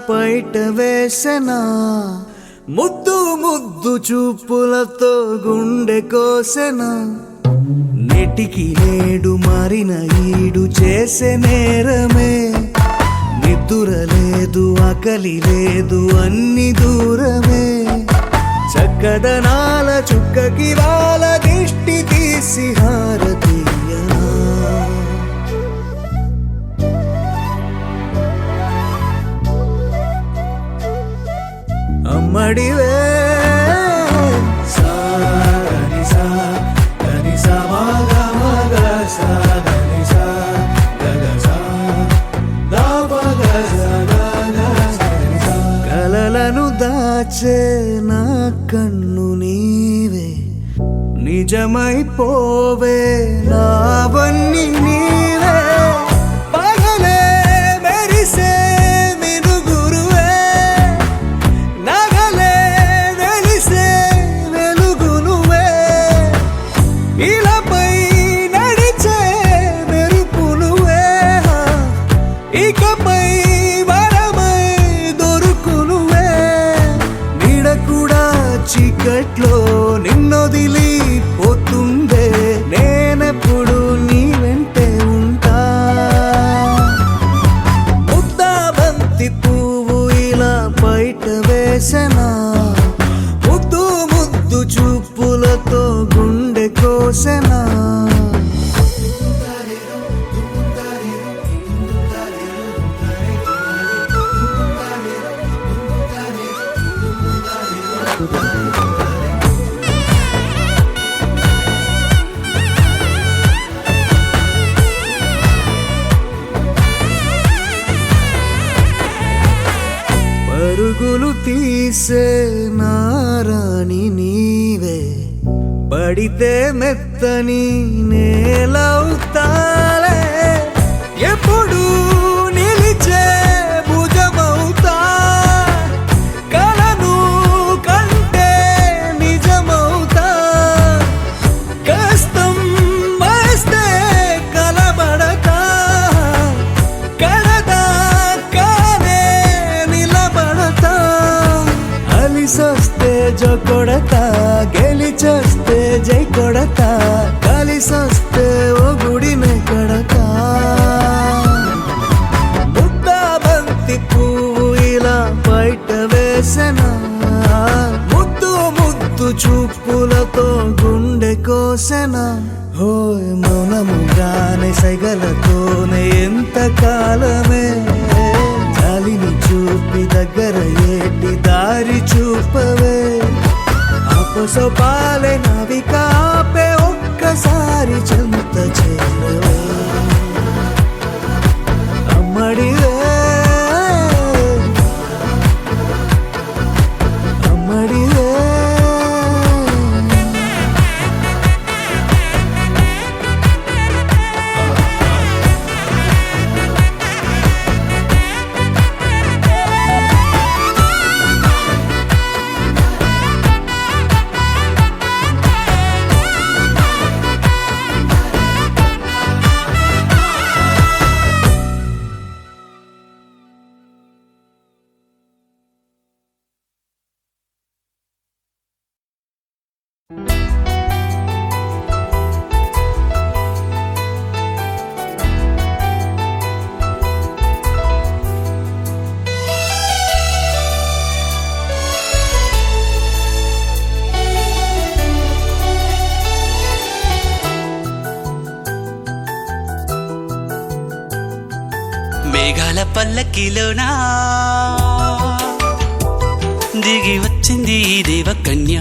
పైట వేసెనా ముద్దు ముద్దు చూపులతో గుండె కోసెనా నెటికి నేడు మారిన ఈడు చేసే నేరమే నిద్ర లేదు ఆకలి లేదు అన్ని దూరమే చక్కదనాల చుక్కకి వాళ్ళ దిష్టి తీసి హారతీయనా అమ్మడివే కలలను దాచే నా కన్ను నీవే నిజమైపోవే నావన్నీ నీవే పగలే మెరిసే మినుగురువే నగలే వెలిసే వెలుగు నువ్వే ఇలాపై నడిచే మెరుపు నువ్వే ఇకపై వరమై దొరుకు నువ్వే నీడ కూడా చీకట్లో నిన్నొదిలి పోతుందే నేనెప్పుడు నీ వెంటే ఉంటా ముద్దా బంతి పువ్వు ఇలా బయట వేసెనా ముద్దు ముద్దు చూపులతో గుండె కోసెనా పరుగులు తీసే నారాణి నీవే పడితే మెత్తని నేలవుతాలే ఎప్పుడు నిలిచే భుజమవుతా కలను కంటే నిజమవుతా కష్టం వస్తే కలబడతా కడదాకానే నిలబడతా అలిసొస్తే జో కొడతా గెలిచొస్తే జై కొడతా కలిసొస్తే ఓ గుడినే కడతా ముద్దా బంతి పువ్వు ఇలా బయట వేసెనా ముద్దు ముద్దు చూపులతో గుండె కోసెనా హోయ్ మౌనముగానే సైగలతోనే ఎంత కాలమే జాలిని చూపి దగ్గర ఏటి దారి చూపవే ఆపసోపాలే నావిక ఆపే ఒక్కసారి చెంత చేరవే అమ్మడివే అమ్మడివే మేఘాల పల్లకిలోనా దిగి వచ్చింది దేవకన్య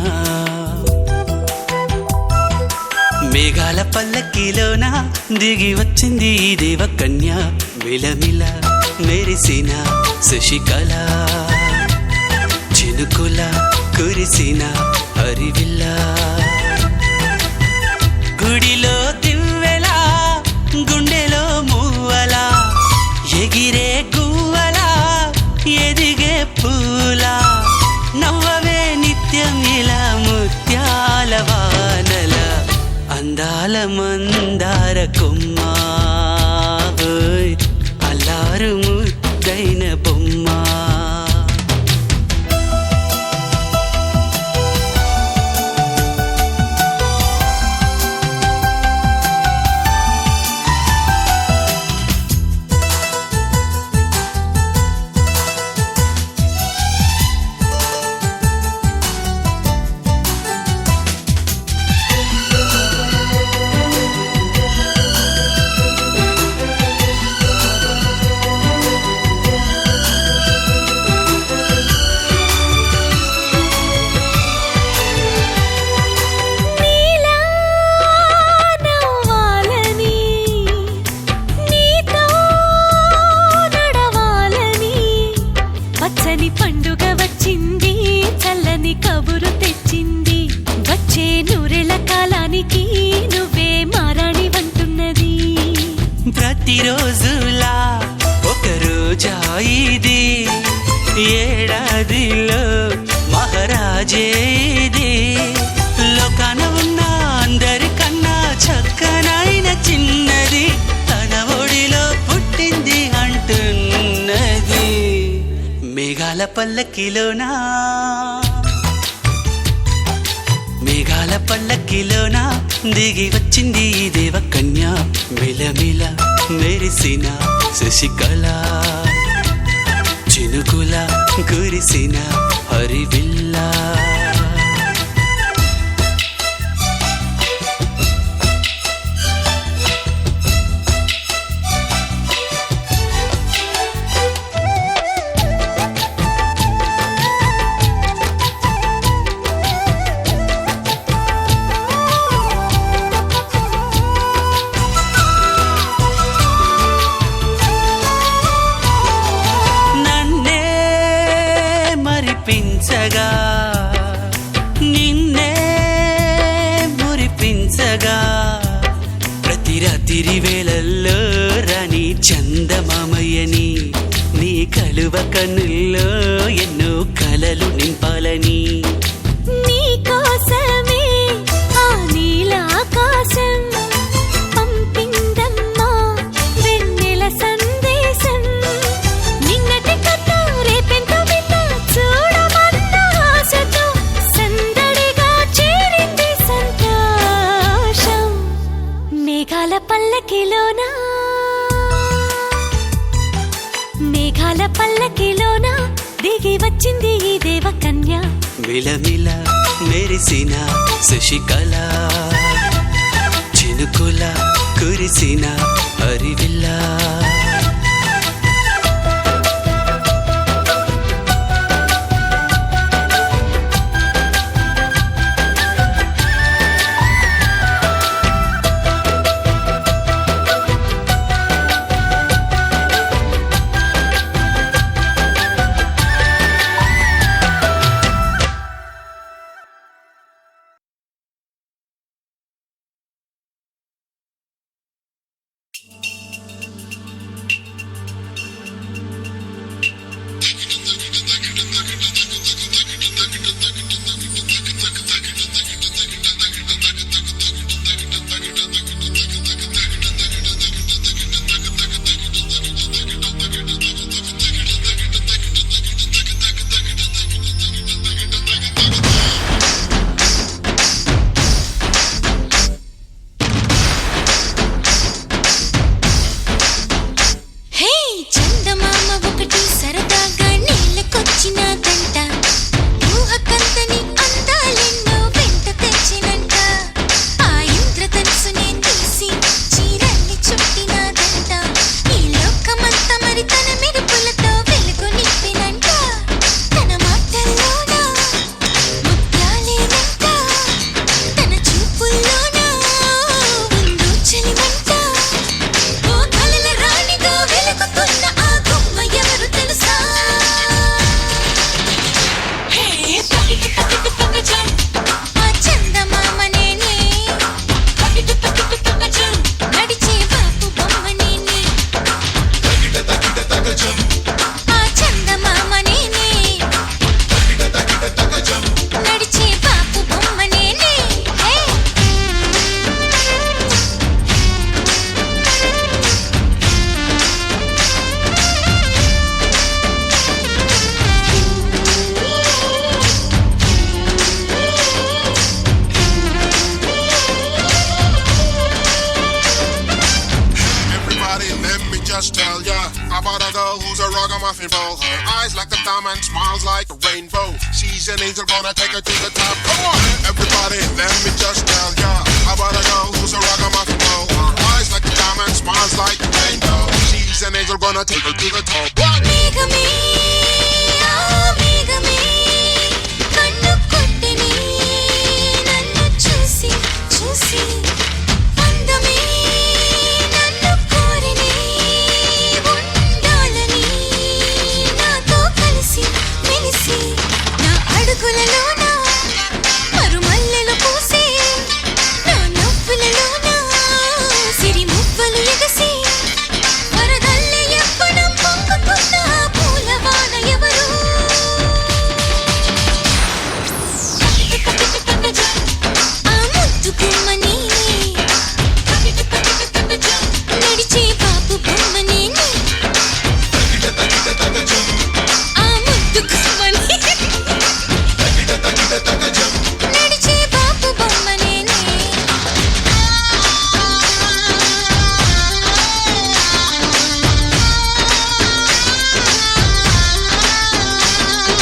మేఘాల పల్లకిలోన దిగి వచ్చింది దేవకన్య మిలమిల మెరిసిన శశికళ చినుకుల కురిసిన హరివిల్ల గుడిలో దివ్వెలా గుండెలో మూవలా ఎగిరే గువ్వలా ఎదిగే పూలా నవ్వవే నిత్యం ఇలా ముత్యాల వానల అందాల మందార కొమ్మ అల్లారు ముద్దైన బొమ్మ వచ్చింది చల్లని కబురు తెచ్చింది వచ్చే నూరెల కాలానికి నువ్వే మారాణి వంటున్నది ప్రతిరోజులా ఒక రోజా ఇది ఏడాదిలో మహారాజే ఇది లోకాన ఉన్న అందరికన్నా చక్కనైన చిన్నది తన ఒడిలో పుట్టింది అంటున్నది మేఘాల పల్లకిలోనా మేఘాల పల్లకిలోనా దిగి వచ్చింది ఈ దేవకన్య మిలమిల మెరిసిన శశికళ చినుకుల కురిసిన హరివిల్లా మరిపించగా నిన్నే మురిపించగా ప్రతి రాత్రి వేళల్లో రాణి చందమామయ్యని నీ కలువ కన్నుల్లో ఎన్నో కలలు నింపాలని నీ కోసమే ఆ నీలాకాశం పంపిందమ్మా వెన్నెల సందేశం నిన్నటి కథ రేపెంత వింత చూడమన్న ఆశతో సందడిగా చేరింది సంతోషం మేఘాల పల్లకిలోనా మేఘాల పల్లకిలోనా దిగి వచ్చింది ఈ దేవకన్య మిలమిల మెరిసిన శశికళ చినుకుల కురిసిన హరివిల్లా ragamuffin bowl. Her eyes like a diamond, smiles like a rainbow. She's an angel, gonna take her to the top. Come on, everybody, let me just tell ya about a girl who's a ragamuffin bowl. Her eyes like a diamond, smiles like a rainbow. She's an angel, gonna take her to the top. What? Megame, ah megame, kannu kottini, nannu chusi, chusi. అందమే నన్ను కోరిని ఉండాలని నాతో కలిసి మెలిసి నా అడుగులలోన మరుమల్లెలు పూసే నా నవ్వులలోన సిరి మువ్వలు ఎగసి వరదల్లే ఎవ్వనం పొంగుతున్న పూలవాన ఎవరు ఆ ముద్దు గుమ్మని నడిచే బాబు బొమ్మని ఆ ముద్దు గుమ్మని నడిచే బాబు బొమ్మని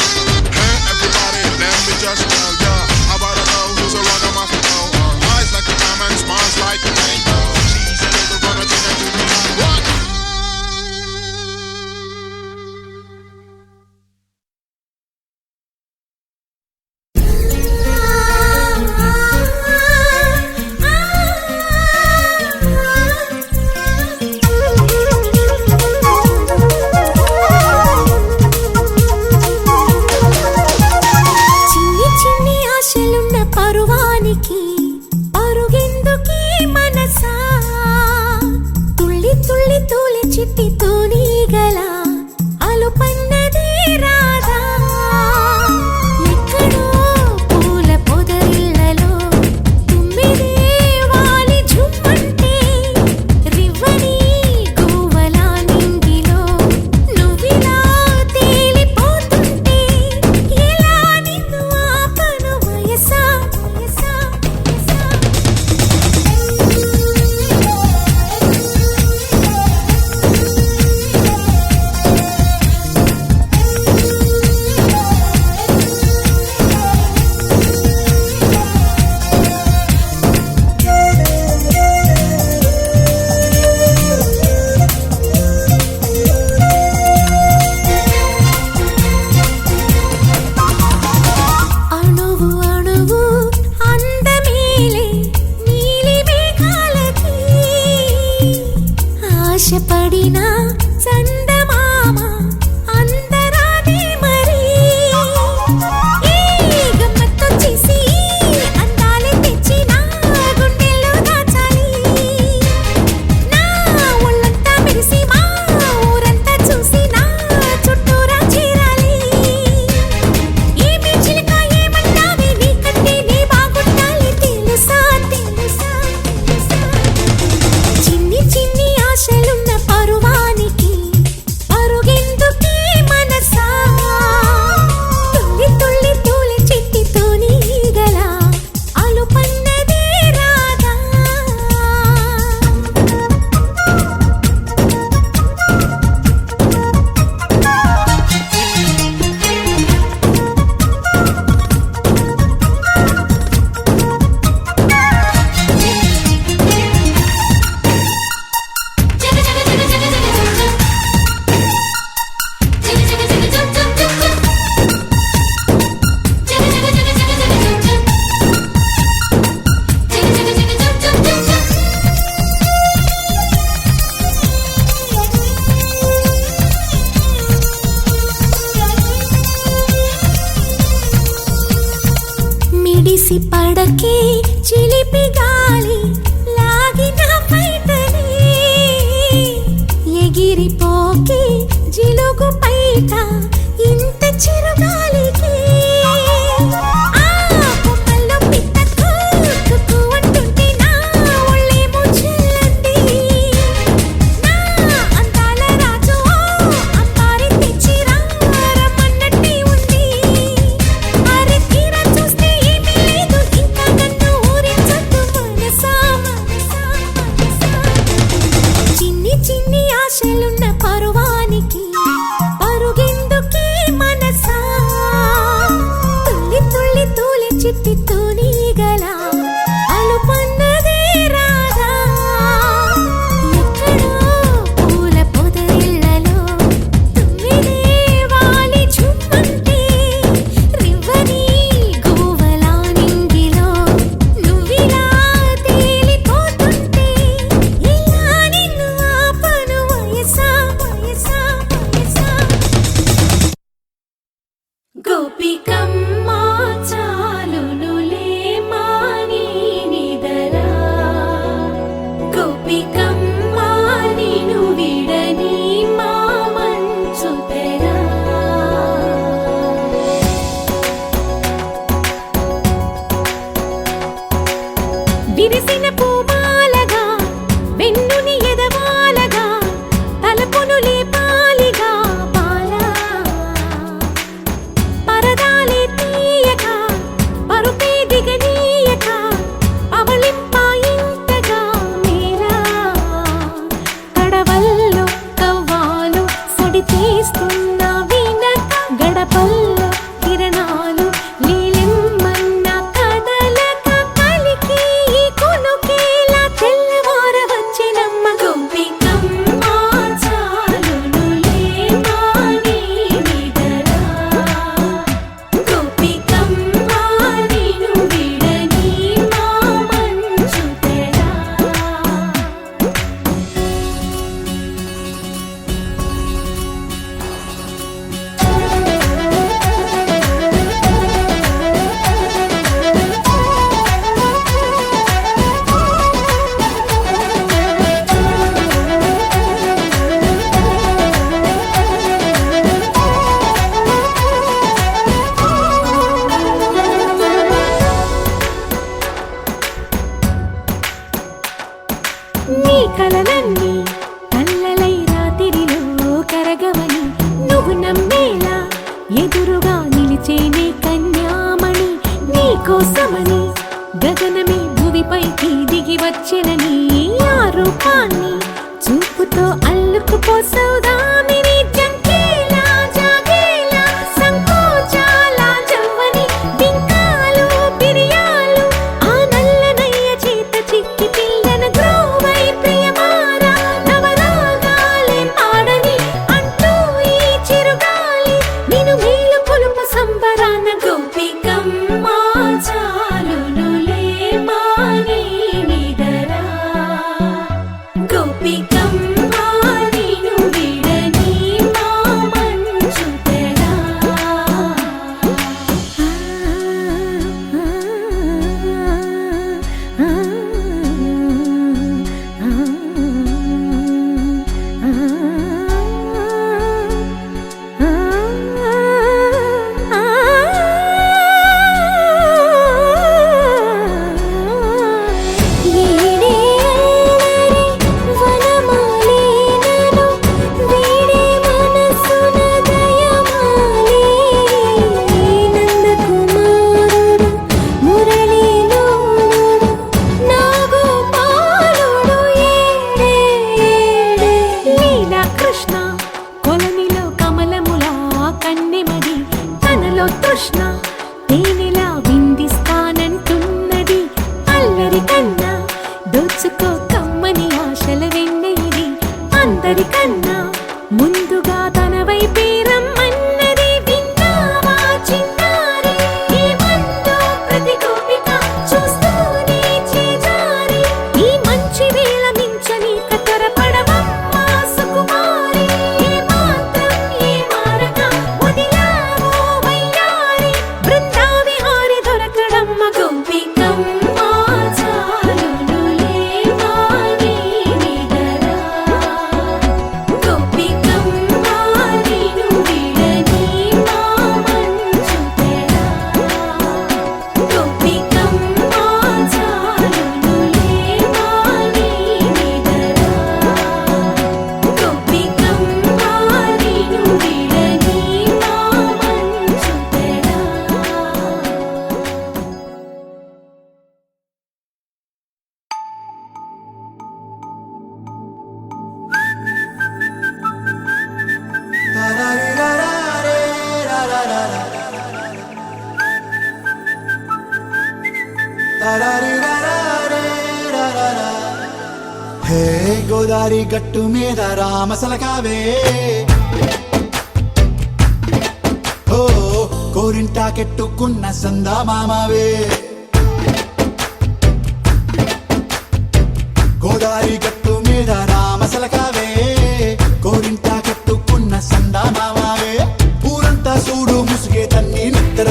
Everybody, let me just tell ya about a girl who's a ragamuffin girl. Her eyes like a diamond, smiles like a rainbow. She's an angel gonna take her to the top. What? చిన్ని చిన్ని ఆశలున్న పరువానికి పరుగెందుకీ మనసా తుళ్ళి తుళ్ళి తూలి చిట్టి తూనీగల అలుపన్నది రాదా ఎక్కడో పూల పొదరిళ్ళలో తుమ్మిదే వాలి ఝుమ్మంటే రివ్వని గువ్వలా నింగిలో నువ్విలా తేలిపోతుంటే ఎలా నిన్ను ఆపను వయసా వయసా వయసా అణువు అణువు అందమేలే నీలి మేఘాలకి ఆశపడిన చందమామ అందరాదే మరి ఈ గమ్మత్తు చేసి అందాలే తెచ్చి నా గుండెల్లో దాచాలి నా ఒళ్ళంతా మెరిసి మా ఊరంతా చూసి నా చుట్టూరా చేరాలి ఏమి చిలక ఏమంటావే నీకంటే నీ బాగుండాలి తెలుసా తెలుసా తెలుసా చిన్ని చిన్ని ఆశలున్న పరువానికి పరుగెందుకీ మనసా తుళ్ళి తుళ్ళి తూలి చిట్టి తూనీగల అలుపన్నది రాదా మిడిసి పడకే చిలిపి గాలి లాగిన బయటనే ఎగిరిపోకే జిలుగు పైట ఇంత చిరుగాలికి ఆ కొమ్మల్లో పిట్ట కుక్కు అంటుంటే నా ఒళ్ళేమో చెల్లంది నా అందాల రాజు అంబారి తెచ్చి రమ్మన్నట్టే ఉంది అరే తీరా చూస్తే ఏమీ లేదు ఇంకా నన్ను ఊరించొద్దు మనసా మనసా మనసా చిన్ని చిన్ని ఆశలున్న పరువానికి పరుగెందుకీ మనసా తుళ్ళి తుళ్ళి తూలి చిట్టి తూనీగల అలుపన్నదే రాదా ఎక్కడో పూల పొదరిళ్ళలో తుమ్మిదే వాలి ఝుమ్మంటే రివ్వని గువ్వలా నింగిలో నువ్విలా తేలిపోతుంటే ఎలా నిన్ను ఆపను వయసా వయసా వయసా గోపి గోపికమ్మ చాలునులే మాని నిదరా గోపికమ్మ నిను విడని మా మంచు తెరా విరిసిన పూమాలగా వెన్నుని ఎదవాలగా తలపును లేపాలిగా బాలా పరదాలే తీయక పరుపే దిగనీయక అవలింపాయింతగా మేరా కడవల్లో కవ్వాలు సడి చేస్తున్న వీణత గడపల్లో కిరణాలు లీలెమ్మన్న కదలక కలికి ఈ కొనుకేలా తెల్లవార వచ్చినమ్మ గోపికమ్మ చాలునులే మాని నిదరా గోపికమ్మ నిను విడని మా మంచు తెరా నీ కలలన్నీ కల్లలై రాత్రిలో కరగవని నువ్వు నమ్మేలా ఎదురుగా నిలిచేనే కన్యామణి నీ కోసమని గగనమే భువిపైకి దిగి వచ్చెనని ఆ రూపాన్ని చూపుతో అల్లుకుపోసౌదామిని జంకేలా జాగేలా సంకోచాల జవ్వని బింకాలు బిరియాలు ఆ నల్లనయ్య చేత చిక్కి పిల్లన గ్రోవై ప్రియమారా నవరాగాలే పాడని అంటూ ఈ చిరుగాలి నిను మేలు కొలుపు సంబరాన గోపికమ్మ చాలునులే మాని నిదరా గోపికమ్మ నిను విడని మా మంచు తెరా కృష్ణ కొలనిలో కమలములా కన్నెమది తనలో తృష్ణ తేనెలా విందిస్తానంటున్నది అల్లరి కన్నా దోచుకో కమ్మని ఆశల వెన్నెయిది అందరికన్నా ముందుగా తన వైపే రమ్మన్నది విన్నావా చిన్నారి ఏమందో ప్రతి గోపిక చూస్తూనే చేజారి ఈ మంచి వేళ మించని కతరపడవమ్మా సుకుమారి ఏ మాత్రం ఏ మారక వదిలావో వయ్యారి బృందావిహారి దొరకడమ్మ గోపికమ్మ చాలునులే మాని నిదరా గోపికమ్మ నిను విడని మా మంచు తెరా గోపికమ్మ చాలునులే మాని నిదరా గోపికమ్మ నిను విడని మా మంచు తెరా హే గోదారి గట్టు మీద రామసలకావే ఓ కోరింటాకెట్టుకున్న సందా మామావే గోదారి గట్టు మీద రామసలకావే కోరింటాకెట్టుకున్న సందా మామావే ఊరంతా చూడు ముసుగే తన్ని నిద్ర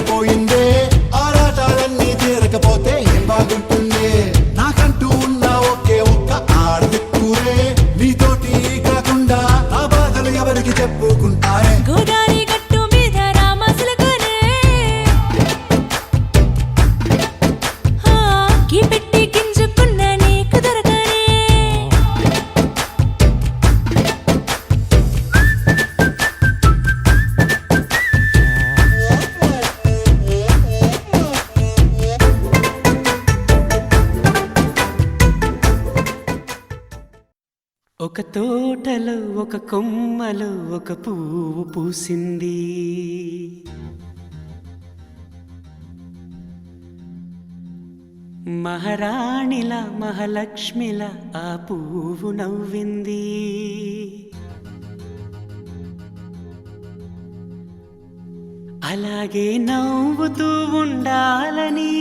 ఒక తోటలో ఒక కొమ్మలో ఒక పువ్వు పూసింది. మహారాణిలా మహాలక్ష్మిలా ఆ పువ్వు నవ్వింది. అలాగే నవ్వుతూ ఉండాలని,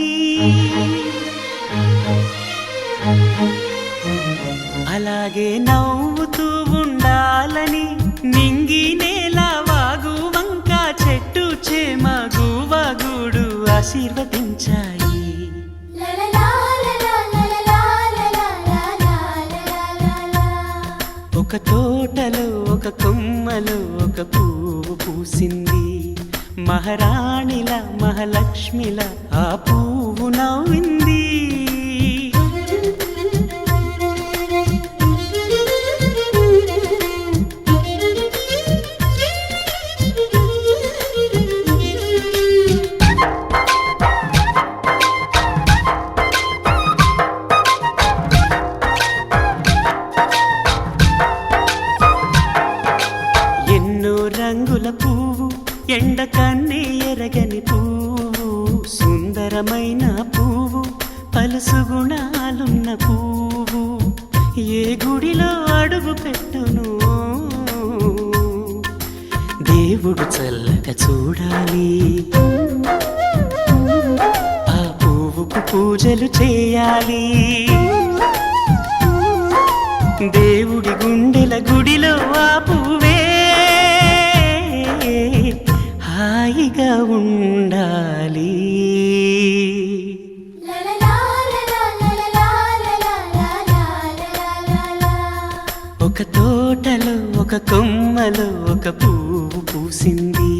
అలాగే నవ్వుతూ ఉండాలని నింగి నేల వాగు వంక చెట్టు చేమ గువగూడు ఆశీర్వదించాయి. ఒక తోటలో ఒక కొమ్మలో ఒక పువ్వు పూసింది. మహారాణిల మహాలక్ష్మిల ఆ పువ్వు నవ్వింది. రంగుల పువ్వు ఎండ కన్నే ఎరగని పువ్వు, సుందరమైన పువ్వు పలుసు గుణాలున్న పువ్వు. ఏ గుడిలో అడుగు పెట్టును దేవుడు చల్లగా చూడాలి. ఆ పువ్వుకు పూజలు చేయాలి. దేవుడి గుండెల గుడిలో ఆ పువ్వే హాయిగా ఉండాలి. ఒక తోటలో ఒక కొమ్మలో ఒక పువ్వు పూసింది.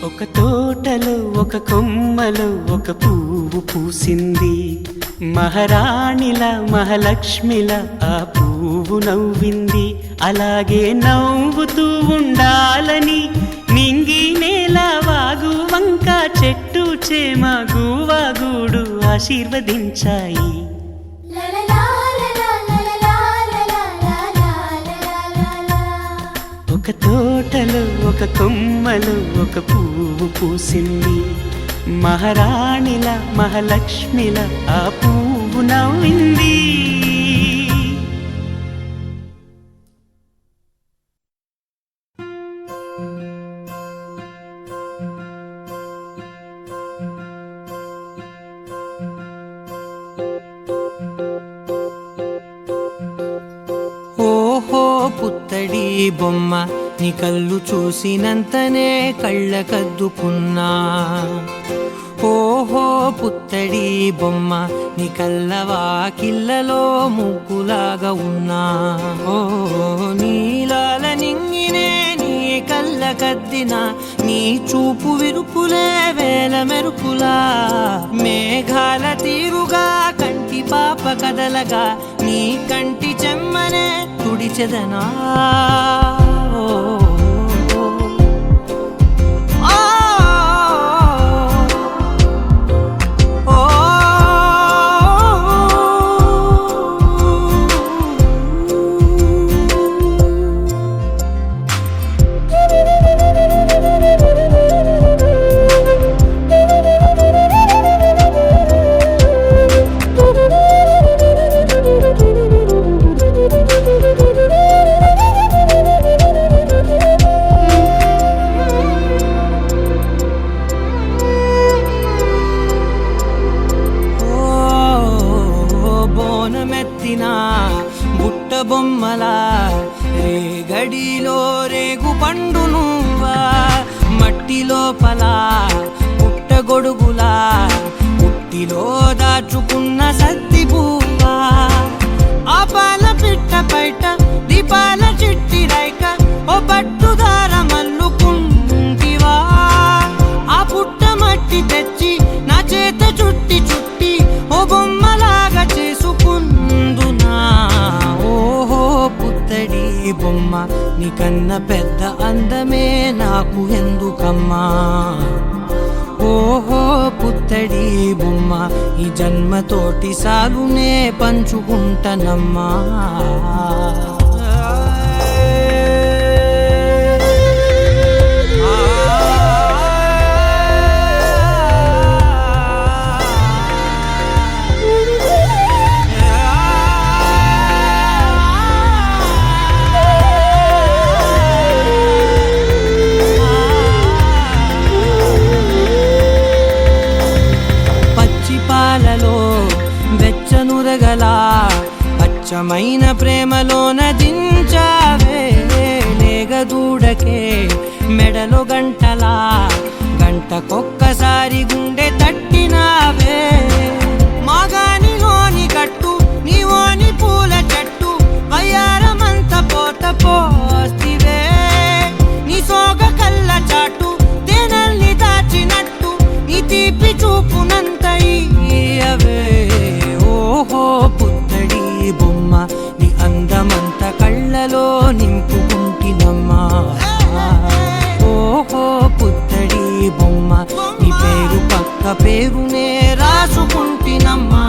ఒక తోటలో ఒక కొమ్మలో ఒక పువ్వు పూసింది. మహారాణిల మహాలక్ష్మిల ఆ పువ్వు నవ్వింది. అలాగే నవ్వుతూ ఉండాలని నింగి నేల వాగు వంక చెట్టు చేమ గువగూడు ఆశీర్వదించాయి. ఒక తోటలో ఒక కొమ్మలో ఒక పువ్వు పూసింది. మహారాణిల మహాలక్ష్మిల ఆ పువ్వు నవ్వింది. పుత్తడి బొమ్మ నీ కళ్ళు చూసినంతనే కళ్ళకద్దుకున్నా. ఓహో పుత్తడి బొమ్మ నీ కళ్ళవాకిళ్ళలో ముగ్గులాగా ఉన్నా. ఓ నీలాల నింగినే నీ కళ్ళకద్దిన నీ చూపు విరుపులే వేల మెరుపులా. మేఘాల తీరుగా కంటి పాప కదలగా నీ కంటి చెమ్మనే తుడిచెదనా. మడిలో రేగు పండు నువ్వా మట్టి లోపల పుట్టగొడుగులా పుట్టిలో దాచుకున్న సత్తి పువ్వా ఆ పాల పిట్ట బయట దీపాల చిట్టి రైక ఓ పట్టుదార మల్లుకుంటివా ఆ పుట్ట మట్టి తెచ్చి నా చేత చుట్టి చుట్టి ఓ బొమ్మలాగా చేసుకుందునా ఓహో పుత్తడి బొమ్మ నీకన్న పెద్ద అందమే నాకు ఎందుకమ్మా ఓహో పుత్తడి బొమ్మ ఈ జన్మతోటి సాలునే పంచుకుంటనమ్మా వెచ్చనురగలా పచ్చమైన ప్రేమలోన దించావే లేగదూడకే మెడలో గంటలా గంటకొక్కసారి గుండె తట్టినావే మాగానిలోని గట్టు నీవోని పూల చెట్టు వయ్యారమంత పోత పోస్తివే నీ సోగ కళ్ళ చాటు తేనల్ని దాచినట్టు నీ తీపి చూపునంత ఇయ్యవే ఓహో పుత్తడి బొమ్మ నీ అందమంత కళ్ళలో నింపుకుంటినమ్మా ఓహో పుత్తడి బొమ్మ నీ పేరు పక్క పేరునే రాసుకుంటినమ్మా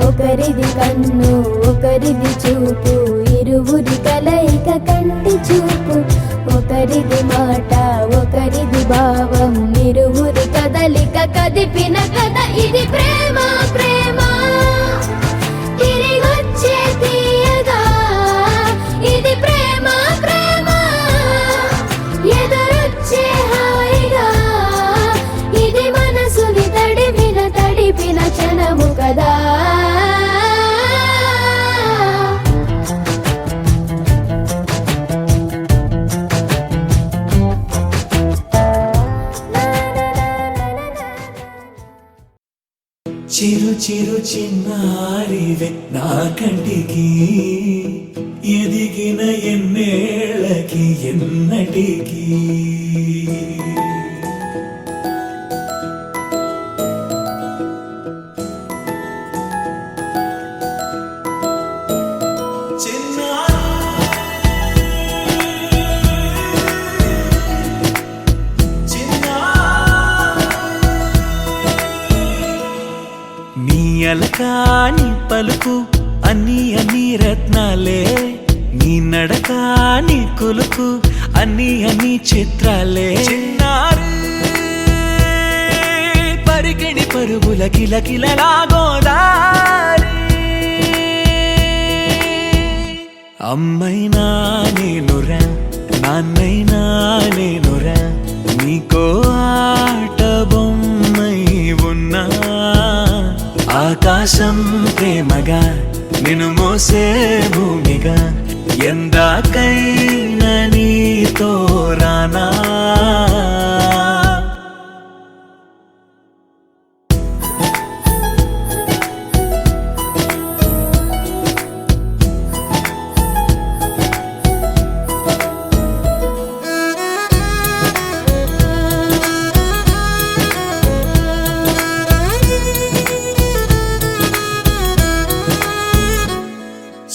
ఒకరిది కన్ను ఒకరిది చూపు ఇరువురి కలయిక కంటి చూపు ఒకరిది మాట ఒకరిది భావం ఇరువురి కదలిక కదిపిన కథ ఇది ప్రేమ ప్రేమ తిరిగొచ్చే తీయగా ఇది ప్రేమ ప్రేమ ఎదురొచ్చే హాయిగా ఇది మనసుని తడిపిన క్షణము కదా చిరు చిరు చిన్నారివే నా కంటికి ఎదిగిన ఎన్నేళ్ళకి ఎన్నటికి అలకాని పలుకు అన్ని అన్ని రత్నాలే నీ నడక నీ కులుకు అన్ని చిత్రాలే చిన్నారు పరికిణి పరుగుల కిలకిలలా గోదారి అమ్మైనా నేనురా నాన్నైనా నేనురా నీకో ఆట బొమ్మై ఉన్నా ఆకాశం ప్రేమగా నిన్ను మోసే భూమిగా ఎందాకైనా నీతో రానా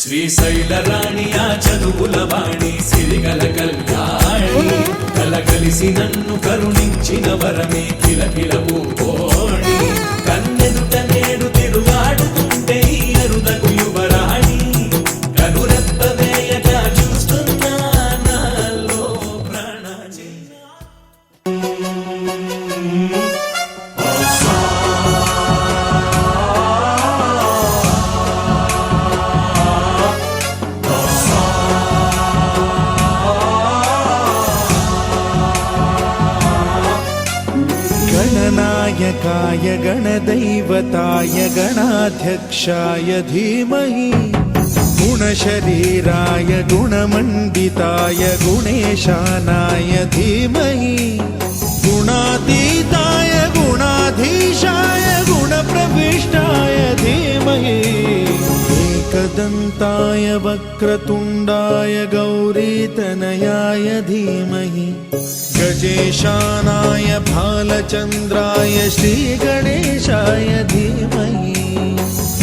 శ్రీశైల రాణి ఆ చదువుల వాణి సిరిగల కళ్యాణి కలగలిసి నన్ను కరుణించిన వరమే కిలకిల పూకోణి కన్నెదుట నేడు తిరుగాడుతుంటే ఈ అరుదకు యువరాణి కనురెప్ప వేయక చూస్తున్నా నాలో ప్రాణాన్ని गणनायकाय गणदैवताय गणाध्यक्षाय धीमहि गुणशरीराय गुणमण्डिताय गुणेशानाय धीमहि गुणातीताय गुणाधीशाय गुणप्रविष्टाय धीमहि एकदन्ताय वक्रतुण्डाय गौरीतनयाय धीमहि गजेशानाय भालचन्द्राय श्रीगणेशाय धीमहि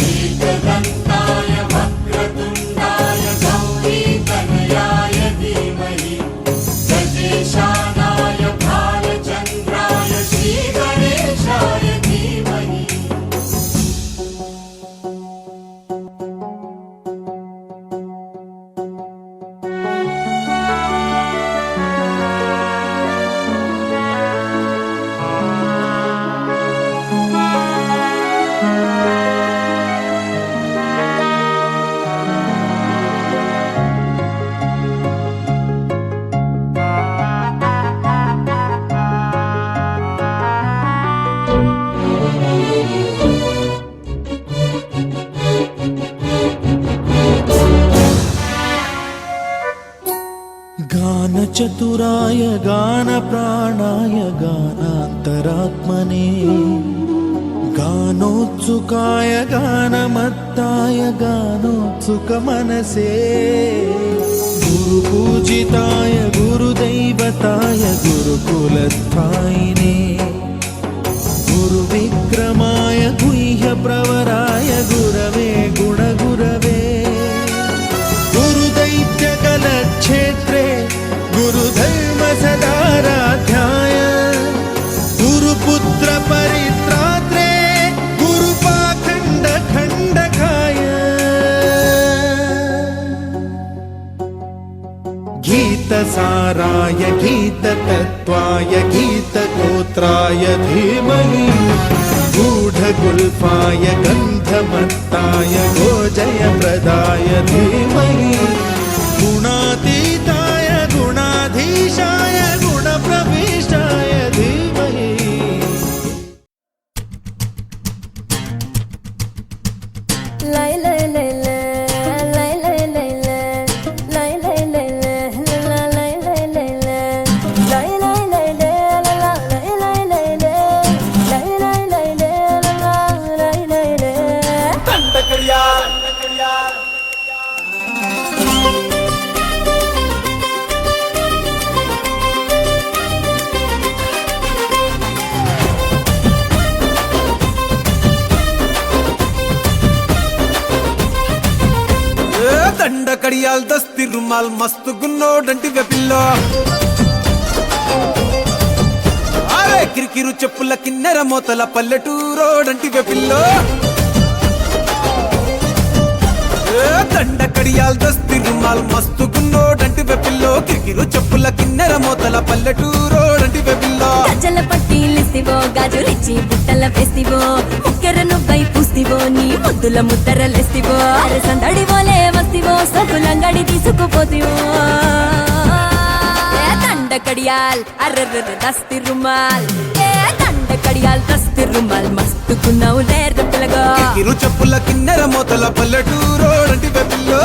एकदन्ताय वक्रतुण्डाय गौरीतनयाय धीमहि गजेशानाय भालचन्द्राय श्रीगणेशाय धीमहि गानचतुराय गानप्राणाय गानान्तरात्मने गानोत्सुकाय गानमत्ताय गानोत्सुकमनसे गुरुपूजिताय गुरुदैवताय गुरुकुलस्थायिने गुरुविक्रमाय गुह्यप्रवराय गुरवे गुणगुरवे गुरुदैत्यकलक्षेत्रे गुरुधर्म सदाराध्याय गुरुपुत्र परित्रात्रे गुरुपाखण्ड खण्डकाय गीतसाराय गीततत्त्वाय गीतगोत्राय धीमहि गूढगुल्फाय गन्धमत्ताय गोजयप्रदाय धीमहि गुणातीताय गुणाधीशाय गुणप्रविष्टाय धीमहि लय लय लय लय लय लय लय लय लय लय लय लय लय దండ కడియాల్ దస్తి రుమాల్ మస్తు గున్నోడంటి వెపిల్లో అరే కిరికిరు చెప్పుల కిన్నెర మోతల పల్లెటూరోడంటి వెపిల్లో దండ కడియాల్ దస్తి రుమాల్ మస్తు గున్నోడంటి వెపిల్లో కిరికిరు చెప్పుల కిన్నెర మోతల పల్లెటూరోడంటి వెపిల్లో గజ్జల పట్టీలిస్తివో గాజులిచ్చి బుట్టల వేస్తివో ముక్కెర నువ్వై పూస్తివో నీ ముద్దుల ముద్దరలేస్తివో అరే సందడి పోలే వస్తివో సకులంగడి తీసుకుపోతివో దండ కడియాల్ అర్రర్ర దస్తి రుమాల్ దండ కడియాల్ దస్తి రుమాల్ మస్తు గున్నావు లేరు పిల్లగా కిరికిరు చెప్పుల కిన్నెర మోతల పల్లెటూరోడంటి వెపిల్లో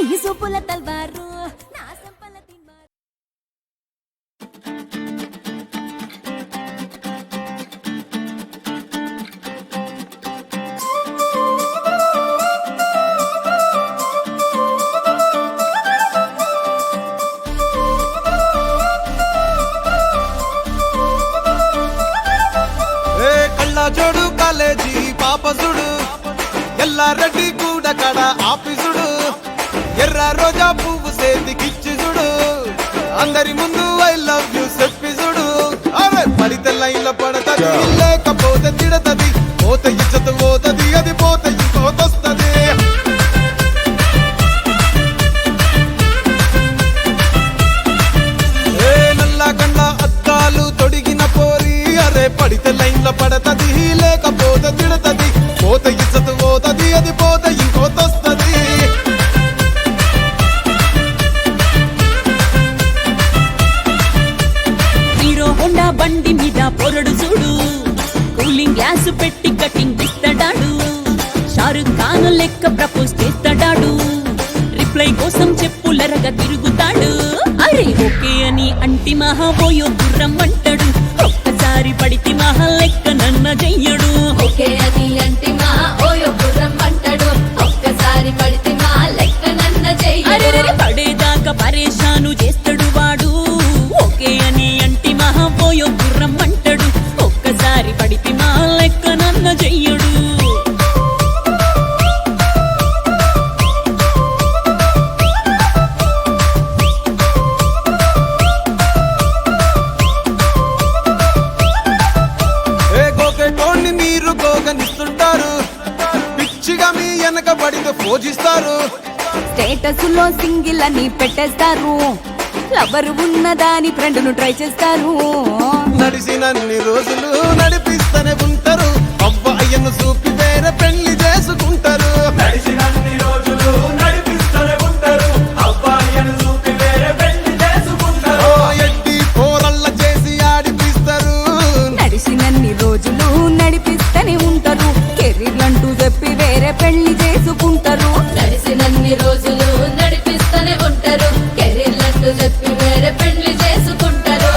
నీ సూపుల తల్వారు నా సంపల తిన్మారు ఎల్లారెడ్డి కూడా కడ ఆఫీసుడు ఎర్ర రోజా పువ్వు సేతికిచ్చి చూడు అందరి ముందు ఐ లవ్ యూ చెప్పిసుడు అరే పడితే లైన్లో పడతది లేకపోతే తిడతది పోత ఇచ్చత పోతది అది పోత ఇంకోతొస్తది నల్లగండ అద్దాలు తొడిగిన పోరి అరే పడితే లైన్లో పడతది లేకపోతే తిడతది పోత ఇచ్చత పోతది అది పోత ఇంకోతొస్తది హీరో హోండా బండి మీద పొరడు చూడు కూలింగ్ గ్లాస్ పెట్టి కటింగ్ ఇస్తాడాడు షారుఖ్ ఖాన్ లెక్క ప్రపోజ్ చేస్తాడాడు రిప్లై కోసం చెప్పులరగా తిరుగుతాడు అరే ఓకే అని అంటి మహా పోయో గుర్రం అంటాడు ఒక్కసారి పడితే మహా లెక్క నన్న చెయ్యడు ఓకే అని అంటి మహా ఓయో గుర్రం అంటాడు ఒక్కసారి పడితే మహా లెక్క నన్న చెయ్యడు పడేదాకా పరేషాను చేస్తాడు వాడు ఓకే అని అంటి మహా పోయో గుర్రం అంటాడు ఒక్కసారి పడితే మహా లెక్క నన్న చెయ్యడు మీరు గోగనిస్తుంటారు పిచ్చిగా మీ వెనక పడితే పూజిస్తారు స్టేటస్ లో సింగిల్ అని పెట్టేస్తారు లవర్ ఉన్నదాని ఫ్రెండ్ ను ట్రై చేస్తారు నడిచినన్ని రోజులు నడిపిస్తూనే ఉంటారు అవ్వ అయ్యను చూపి వేరే పెళ్లి చేసుకుంటారు నడిచినన్ని రోజులు నడిపిస్తూనే ఉంటారు అబ్బాయిను చూపి వేరే పెళ్లి చేసుకుంటారు ఎడ్డి పోరల్ల చేసి ఆడిపిస్తారు నడిచినన్ని రోజులు నడిపిస్తూనే ఉంటారు కెరీర్లంటూ చెప్పి వేరే పెళ్లి చేసుకుంటారు నడిచినన్ని రోజులు నడిపిస్తూనే ఉంటారు కెరీర్లంటూ చెప్పి వేరే పెళ్లి చేసుకుంటారు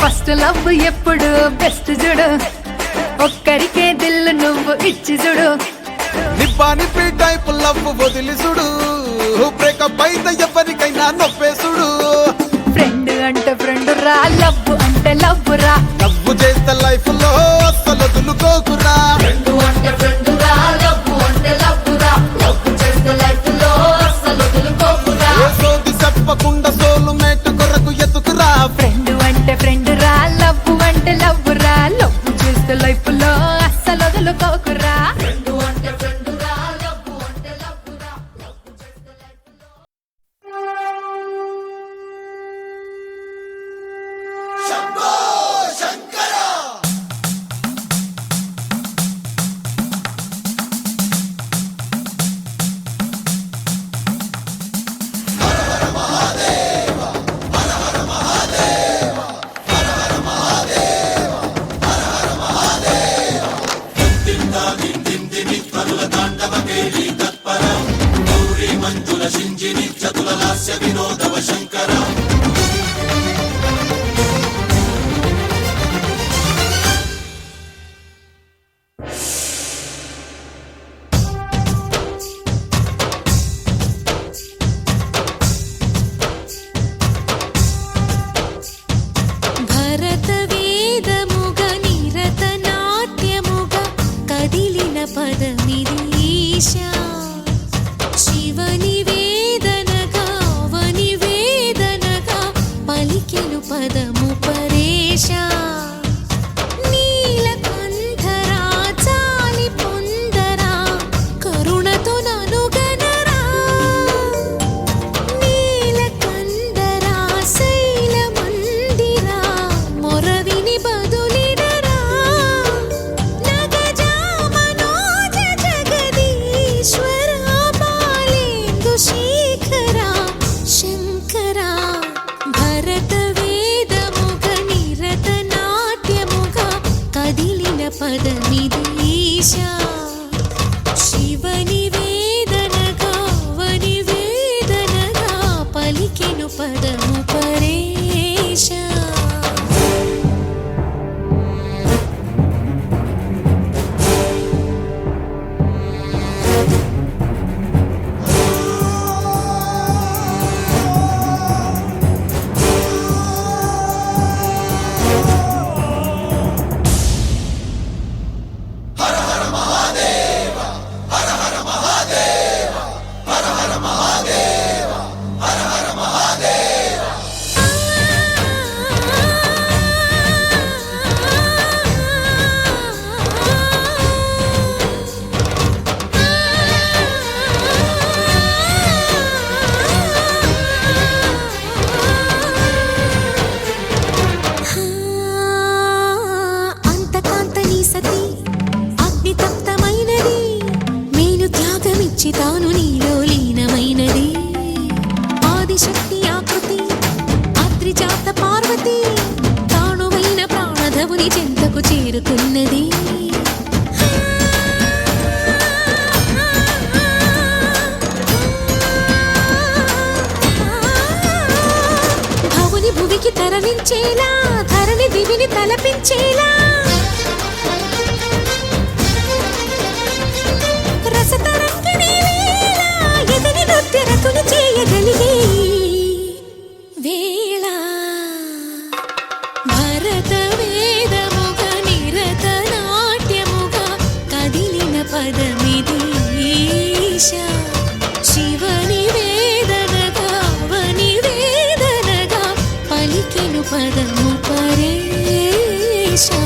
ఫస్ట్ లవ్ ఎప్పుడు బెస్ట్ చూడు ఒక్కరికే దిల్లు నువ్వు ఇచ్చి చూడు నిప్పానిపి టైప్ లవ్ వదిలి చూడు బ్రేకప్ అయితే ఎవరికైనా నొప్పేసుడు ఫ్రెండ్ అంటే ఫ్రెండ్ రా లవ్ అంటే లవ్ రా లవ్ చేస్తే లైఫ్ లో అస్సలు వదులుకోకురా అంటే ఫ్రెండ్ రా లవ్ అంటే లవ్ రా లవ్ చేస్తే లైఫ్ లో అస్సలు వదులుకోకురా సోది చెప్పకుండా సోలు మేటు కొరకు ఎతుకురా ఫ్రెండ్ అంటే ఫ్రెండ్ రా లవ్ అంటే లవ్ రా లవ్ చేస్తే లైఫ్ లో అస్సలు వదులుకోకురా అంటే ఫ్రెండ్ రా లవ్ అంటే లవ్ రా లవ్ చేస్తే లైఫ్ లో భరత వేదముగ నిరత నాట్యముగ కదిలిన పదమిది ఈశా శివని వేదనగా అవని వేదనగా పలికెను పదము పరేశా నీలకంఠరా చాలి పొందరా కరుణతో ననుగనరా నీలకందరా శైల మందిరా మొరవిని బదులిడరా నగజా మనోజ జగదీశ్వరా బాలేందు శేఖరా శంకరా భరత వేదముగ నిరతన పదమిది ఈశా శివని వేదనగా వని వేదనగా పలికెను పదము పరేశా తాను నీలో లీనమైనది ఆదిశక్తి ఆకృతి అద్రిజాత పార్వతి తానువైన ప్రాణధవుని చెంతకు చేరుతున్నది భవుని భువికి తరలించేలా ధరణి దివిని తలపించేలా తెరతులు చేయగలిగే వేళ భరత వేదముగా నిరత నాట్యముగా కదిలిన పదమిది ఈశా శివని వేదనగా వని వేదనగా పలికెను పదము పరేశా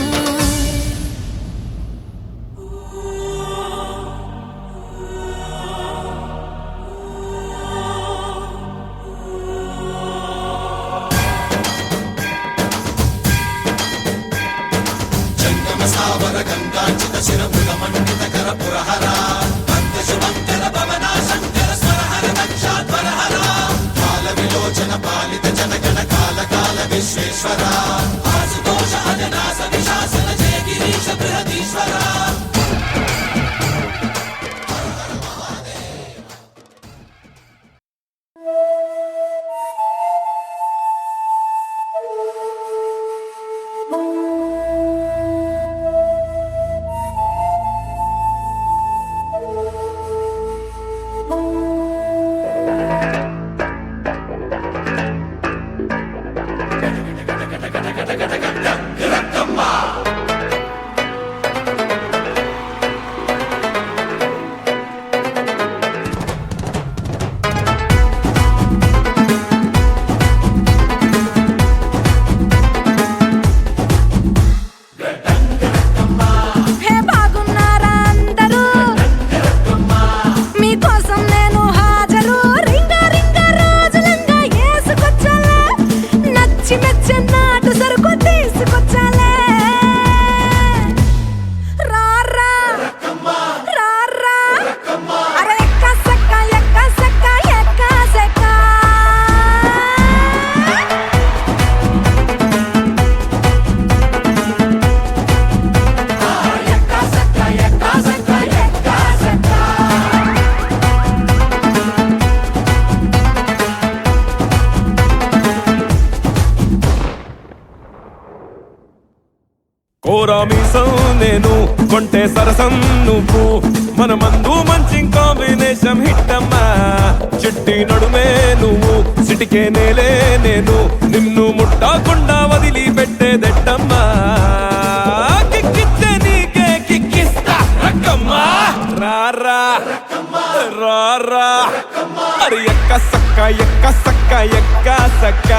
కోరామీసం నేను కొంటే సరసం నువ్వు మన మందు మంచి కాంబినేషన్ హిట్టమ్మా చిట్టి నడుమే నువ్వు సిటికే నేలే నేను నిన్ను ముట్టకుండా వదిలి పెట్టేదెట్టమ్మా కిక్కిచ్చే నీకే కిక్కిస్తా రక్కమ్మా రారా రారా అరే ఎక్క సక్క ఎక్క సక్క ఎక్క సక్క